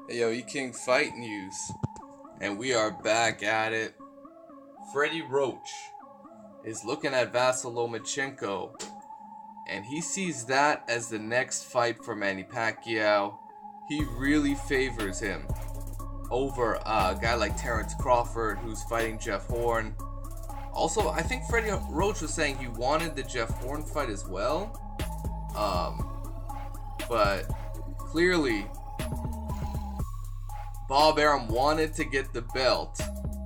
Hey, yo, King Fight News, and we are back at it. Freddie Roach is looking at Vasyl Lomachenko, and he sees that as the next fight for Manny Pacquiao. He really favors him over a guy like Terrence Crawford, who's fighting Jeff Horn. Also, I think Freddie Roach was saying he wanted the Jeff Horn fight as well, but clearly Bob Arum wanted to get the belt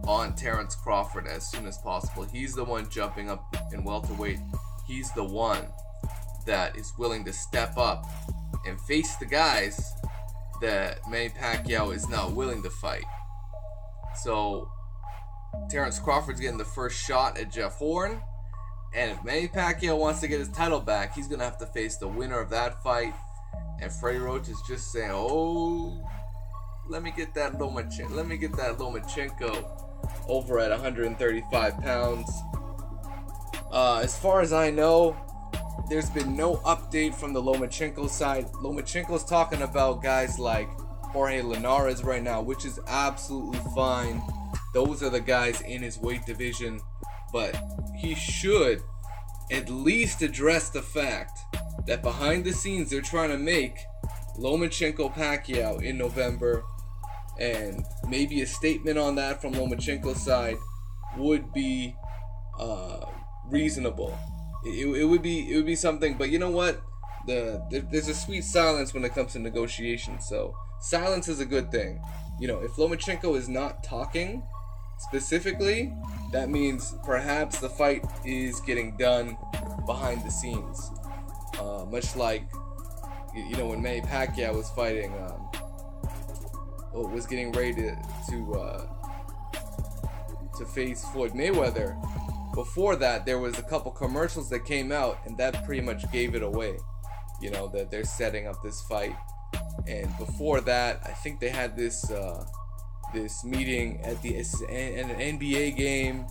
on Terrence Crawford as soon as possible. He's the one jumping up in welterweight. He's the one that is willing to step up and face the guys that Manny Pacquiao is not willing to fight. So Terrence Crawford's getting the first shot at Jeff Horn, and if Manny Pacquiao wants to get his title back, he's gonna have to face the winner of that fight. And Freddie Roach is just saying, "Oh, let me get that Lomachenko over at 135 pounds." As far as I know, there's been no update from the Lomachenko side. Lomachenko's talking about guys like Jorge Linares right now, which is absolutely fine. Those are the guys in his weight division, but he should at least address the fact that behind the scenes they're trying to make Lomachenko Pacquiao in November, and maybe a statement on that from Lomachenko's side would be reasonable. It would be something, but you know what? There's a sweet silence when it comes to negotiations, so silence is a good thing. You know, if Lomachenko is not talking specifically, that means perhaps the fight is getting done behind the scenes. Much like, you know, when Manny Pacquiao was fighting, was getting ready to face Floyd Mayweather. Before that, there was a couple commercials that came out, and that pretty much gave it away. You know, that they're setting up this fight. And before that, I think they had this meeting at an NBA game,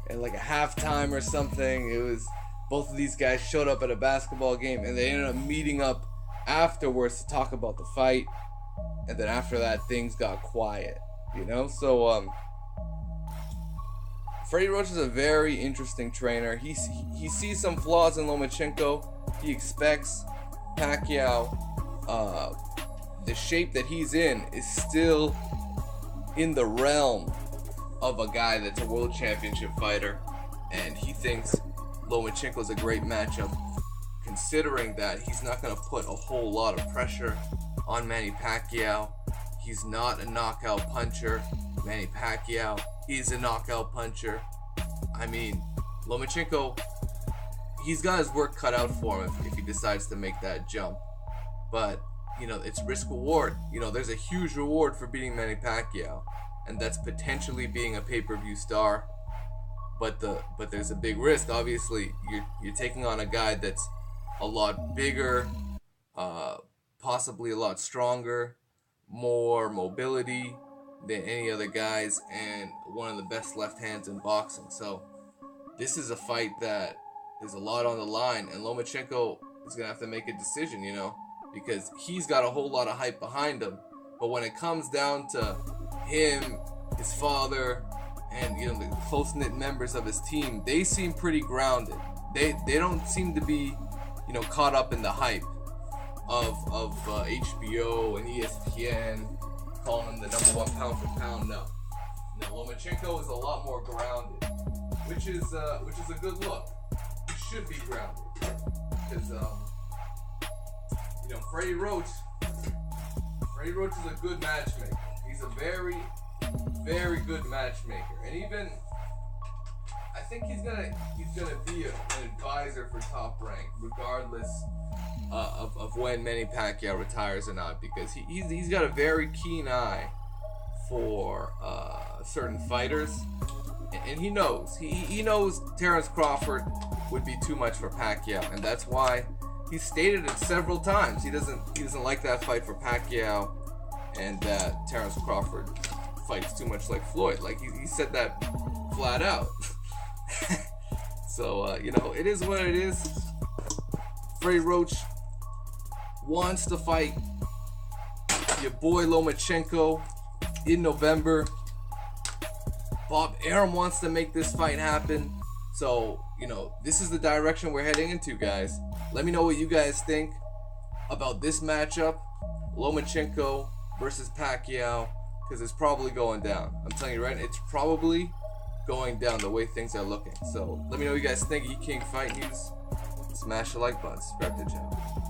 and like a halftime or something. It was both of these guys showed up at a basketball game, and they ended up meeting up afterwards to talk about the fight. And then after that, things got quiet. You know, so Freddie Roach is a very interesting trainer. He sees some flaws in Lomachenko. He expects Pacquiao, the shape that he's in is still in the realm of a guy that's a world championship fighter, and he thinks Lomachenko is a great matchup, considering that he's not going to put a whole lot of pressure on Manny Pacquiao. He's not a knockout puncher. Manny Pacquiao is a knockout puncher. I mean, Lomachenko, he's got his work cut out for him if he decides to make that jump. But, you know, it's risk reward. You know, there's a huge reward for beating Manny Pacquiao, and that's potentially being a pay-per-view star. But there's a big risk. Obviously, you're taking on a guy that's a lot bigger, possibly a lot stronger, more mobility than any other guys, and one of the best left hands in boxing. So this is a fight that there's a lot on the line, and Lomachenko is gonna have to make a decision, you know, because he's got a whole lot of hype behind him. But when it comes down to him, his father, and, you know, the close-knit members of his team, they seem pretty grounded. They don't seem to be, you know, caught up in the hype of HBO and ESPN calling him the #1 pound for pound. No, Lomachenko is a lot more grounded, which is a good look. He should be grounded because you know, Freddie Roach is a good matchmaker. He's a very, very good matchmaker, and even I think he's gonna be an advisor for Top Rank, regardless of when Manny Pacquiao retires or not, because he's got a very keen eye for certain fighters, and he knows Terrence Crawford would be too much for Pacquiao, and that's why he stated it several times. He doesn't like that fight for Pacquiao, and that Terrence Crawford fights too much like Floyd. Like he said that flat out. So you know, it is what it is. Freddie Roach wants to fight your boy Lomachenko in November. Bob Arum wants to make this fight happen. So, you know, this is the direction we're heading into, guys. Let me know what you guys think about this matchup, Lomachenko versus Pacquiao, because it's probably going down. I'm telling you right, it's probably going down the way things are looking. So let me know what you guys think. King Fight News. Smash the like button, subscribe to the channel.